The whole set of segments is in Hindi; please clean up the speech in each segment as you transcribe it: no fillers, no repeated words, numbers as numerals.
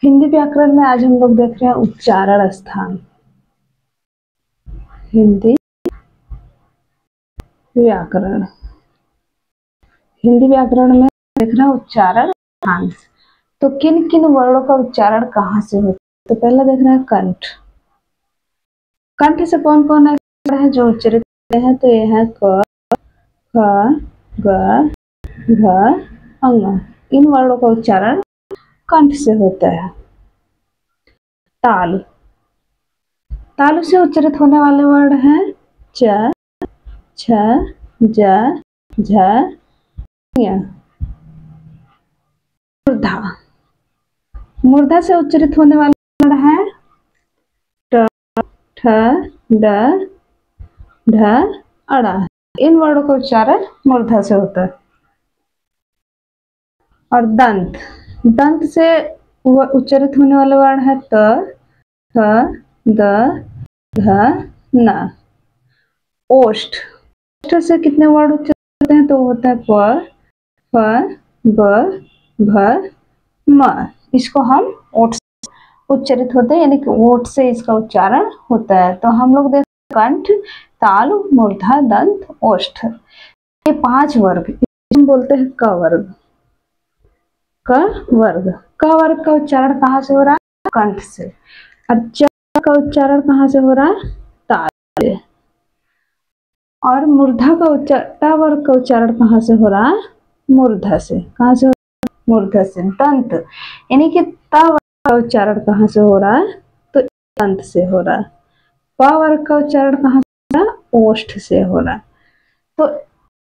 हिंदी व्याकरण में आज हम लोग देख रहे हैं उच्चारण स्थान। हिंदी व्याकरण, हिंदी व्याकरण में देख रहे हैं उच्चारण स्थान। तो किन किन वर्णों का उच्चारण कहाँ से होता है? तो पहला देख रहे हैं कंठ। कंठ से कौन कौन अक्षर है जो उच्चारित होते हैं? तो ये है क, ख, ग, घ, अंग। इन वर्णों का उच्चारण कंठ से होता है। ताल, तालु से उच्चारित होने वाले वर्ण हैं च, छ, ज, झ, ञ। मूर्धा, मूर्धा से उच्चारित होने वाले वर्ण हैं ट, ठ, ड, ढ, अड़ा। इन वर्णों का उच्चारण मूर्धा से होता है। और दंत, दंत से उच्चारित होने वाले वर्ण है त, थ, द, ध, न। ओष्ठ, ओष्ठ से कितने वर्ण उच्चारित होते हैं? तो होता है प, फ, ब, भ, म। इसको हम ओठ से उच्चारित होते हैं, यानी कि ओठ से इसका उच्चारण होता है। तो हम लोग देखते हैं कंठ, तालु, मूर्धा, दंत, ओष्ठ, ये 5 वर्ग हम बोलते हैं क वर्ग। क वर्ग, क वर्ग का उच्चारण कहाँ से हो रहा है? कंठ से। और च का उच्चारण कहाँ से हो रहा है? ताल से। और मूर्धा का ट वर्ग का उच्चारण कहाँ से हो रहा है? मूर्धा से। कहाँ से हो रहा है? मूर्धा से। दंत, यानी कि त वर्ग का उच्चारण कहाँ से हो रहा है? तो दंत से हो रहा है। प वर्ग का उच्चारण कहाँ से हो रहा है? ओष्ठ से हो रहा है। तो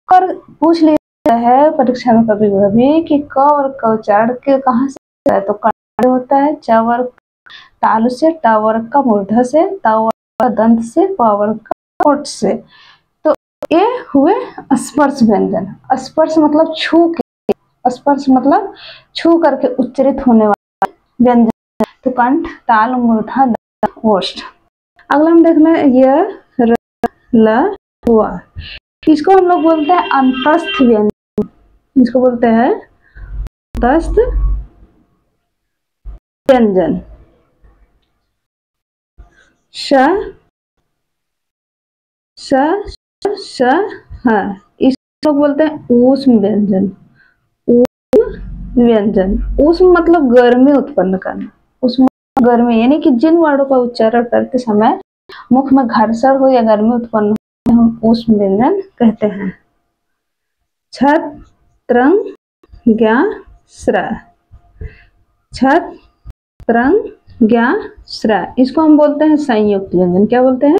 कर पूछ लिया है परीक्षा में कभी कभी कि क वर्ग का उच्चारण के कहाँ से होता है? तो कंठ होता है, च वर्ग तालु से, ट वर्ग का मूर्धा से, त वर्ग का दंत से, प वर्ग का ओठ से। तो ये हुए स्पर्श व्यंजन। स्पर्श मतलब छू के, स्पर्श मतलब छू करके उच्चारित होने वाला व्यंजन। तो कंठ, ताल, मूर्धा, दंत, ओष्ठ। अगला हम देख लें य, र, ल, व। इसको हम लोग बोलते हैं अंतस्थ व्यंजन। इसको बोलते हैं अंतस्थ व्यंजन। श, स, श, ह। इसको बोलते हैं ऊष्म व्यंजन। ऊष्म व्यंजन, ऊष्म मतलब गर्मी उत्पन्न करना। ऊष्म गर्मी, यानी कि जिन वर्णों का उच्चारण करते समय मुख में घर्षण हो या गर्मी उत्पन्न हो, हम ऊष्म व्यंजन कहते हैं। छत, त्रंग, ज्ञा, श्र। छत, त्रंग, ज्ञा, श्र। इसको हम बोलते हैं संयुक्त व्यंजन। क्या बोलते हैं?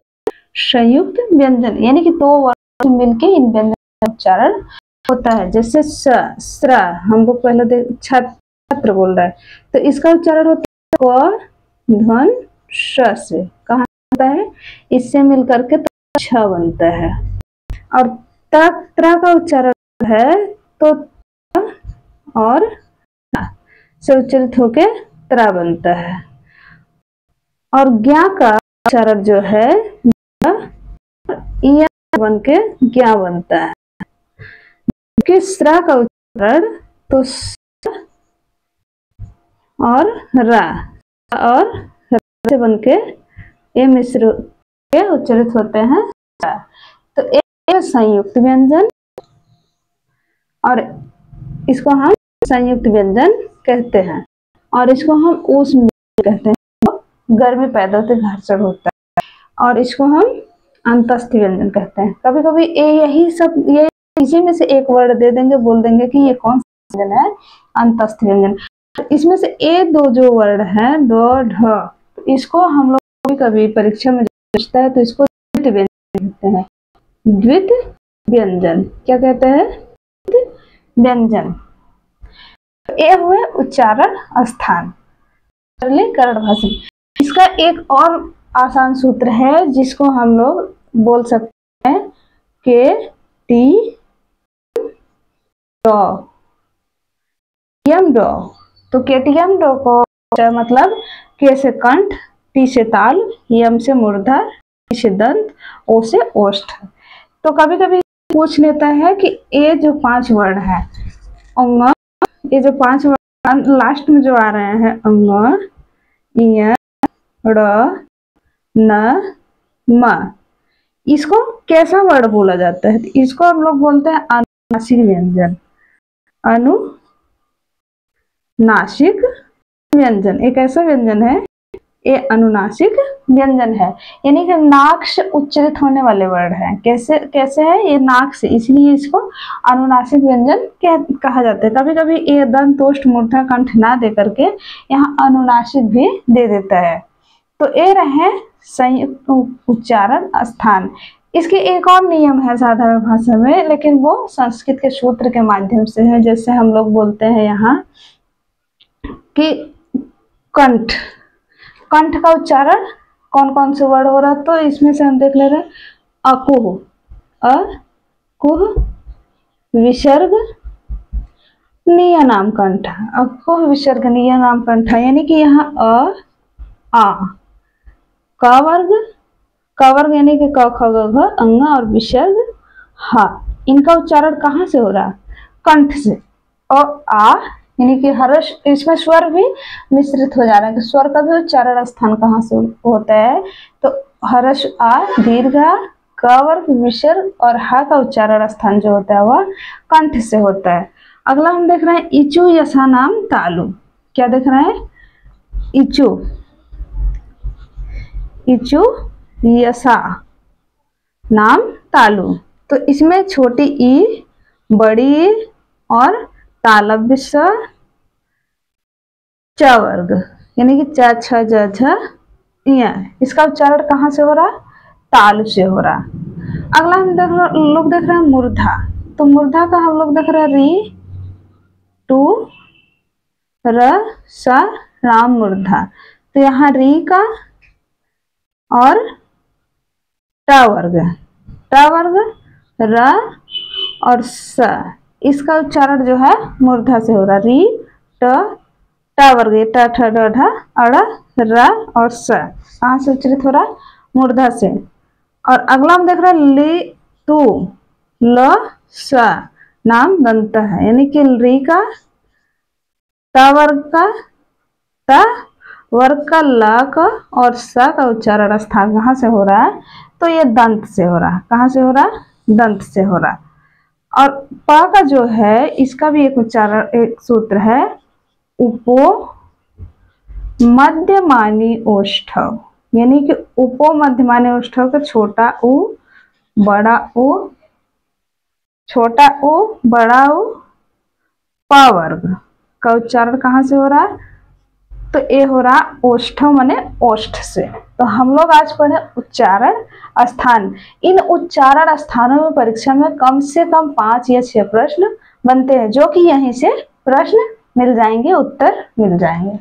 संयुक्त व्यंजन, यानी कि 2 वर्ण मिलके इन व्यंजन का उच्चारण होता है। जैसे स, स्र, हम लोग पहले छत्र बोल रहा है, तो इसका उच्चारण होता है क ध्वन श से। कहाँ होता है? इससे मिलकर के तो छ बनता है। और त्र का उच्चारण है तो और से उच्चारित होके त्रा बनता है। और ज्ञा का उच्चारण जो है या बन के ज्ञा बनता है। कि स्रा का उच्चारण तो और रा और से बन के ये मिश्र के उच्चारित होते हैं। तो एक संयुक्त व्यंजन, और इसको हम संयुक्त व्यंजन कहते हैं। और इसको हम ऊष्म कहते हैं, गर्मी पैदा होते घर्षण होता है। और इसको हम अंतस्थ व्यंजन कहते हैं। कभी कभी यही सब ये इसी में से एक वर्ड दे देंगे, बोल देंगे कि ये कौन सा व्यंजन है? अंतस्थ व्यंजन। इसमें से ये 2 जो वर्ड है ड, ढ, तो इसको हम लोग कभी परीक्षा में पूछता है तो इसको द्वित व्यंजन कहते हैं। द्वित व्यंजन क्या कहते हैं? व्यंजन। ये हुए उच्चारण स्थान, करण भाषण। इसका एक और आसान सूत्र है जिसको हम लोग बोल सकते हैं के टी डॉ, डॉ। तो केटीएम डॉ को मतलब के से कंठ, टी से ताल, यम से मूर्धा, टी से दंत, ओ से ओष्ठ। तो कभी कभी पूछ लेता है कि ये जो 5 वर्ण है, ये जो 5 वर्ण लास्ट में जो आ रहे हैं अंग, इ, ड़, न, म, इसको कैसा वर्ड बोला जाता है? इसको हम लोग बोलते हैं अनुनासिक व्यंजन। अनुनासिक व्यंजन एक ऐसा व्यंजन है, ये अनुनासिक व्यंजन है, यानी कि नाक से उच्चारित होने वाले वर्ड है। कैसे कैसे है? ये नाक से, इसलिए इसको अनुनासिक व्यंजन कहा जाता है। कभी कभी ये दंतोष्ठ मूर्धा कंठ ना दे करके यहाँ अनुनासिक भी दे देता है। तो ये रहे संयुक्त उच्चारण स्थान। इसके एक और नियम है साधारण भाषा में, लेकिन वो संस्कृत के सूत्र के माध्यम से है। जैसे हम लोग बोलते हैं यहाँ कि कंठ, कंठ का उच्चारण कौन कौन से वर्ड हो रहा है, तो इसमें से हम देख ले रहे हैं अकुह, अकुह, विसर्ग, निय नाम कंठ, अकुह विसर्ग निय नाम कंठ, यानी कि यहाँ अ, आ, क वर्ग, क वर्ग यानी कि क ख ग घ अंग और विसर्ग हा, इनका उच्चारण कहाँ से हो रहा? कंठ से। और आ यानी कि हर्ष, इसमें स्वर भी मिश्रित हो जा रहा है कि स्वर का भी उच्चारण स्थान कहाँ से होता है? तो हर्ष आ, दीर्घ आ, क वर्ग, विसर्ग और हा का उच्चारण स्थान जो होता है वह कंठ से होता है। अगला हम देख रहे हैं इचु यसा नाम तालु। क्या देख रहे हैं? इचु, इचु यसा नाम तालु। तो इसमें छोटी ई, बड़ी ई और तालव्य स, च वर्ग यानी कि च छ ज झ य, इसका उच्चारण कहाँ से हो रहा? तालु से हो रहा। अगला हम लोग देख रहे हैं मूर्धा। तो मूर्धा का हम लोग देख रहे हैं री, टू, र, स, राम मूर्धा। तो यहाँ री का और ट वर्ग, ट वर्ग, र और स, इसका उच्चारण जो है मूर्धा से हो रहा। री, ट, ट वर्ग, ट ठ ड ढ अड़ र और स, कहाँ से उच्चारित हो रहा? मूर्धा से। और अगला हम देख रहे हैं ली, तू, ल, स नाम दंत है, यानी कि री का, ट वर्ग का, त वर्ग का, ल का और स का उच्चारण स्थान कहाँ से हो रहा है? तो ये दंत से हो रहा। कहाँ से हो रहा? दंत से हो रहा। और प का जो है इसका भी एक उच्चारण, एक सूत्र है उपो मध्यमानी ओष्ठव, यानी कि उपो मध्यमानी ओष्ठव का छोटा उ, बड़ा उ, छोटा उ, बड़ा उ, प वर्ग का उच्चारण कहाँ से हो रहा? तो ये हो रहा ओष्ठव माने ओष्ठ से। तो हम लोग आज पढ़े उच्चारण स्थान। इन उच्चारण स्थानों में परीक्षा में कम से कम 5 या 6 प्रश्न बनते हैं, जो कि यहीं से प्रश्न मिल जाएंगे, उत्तर मिल जाएंगे।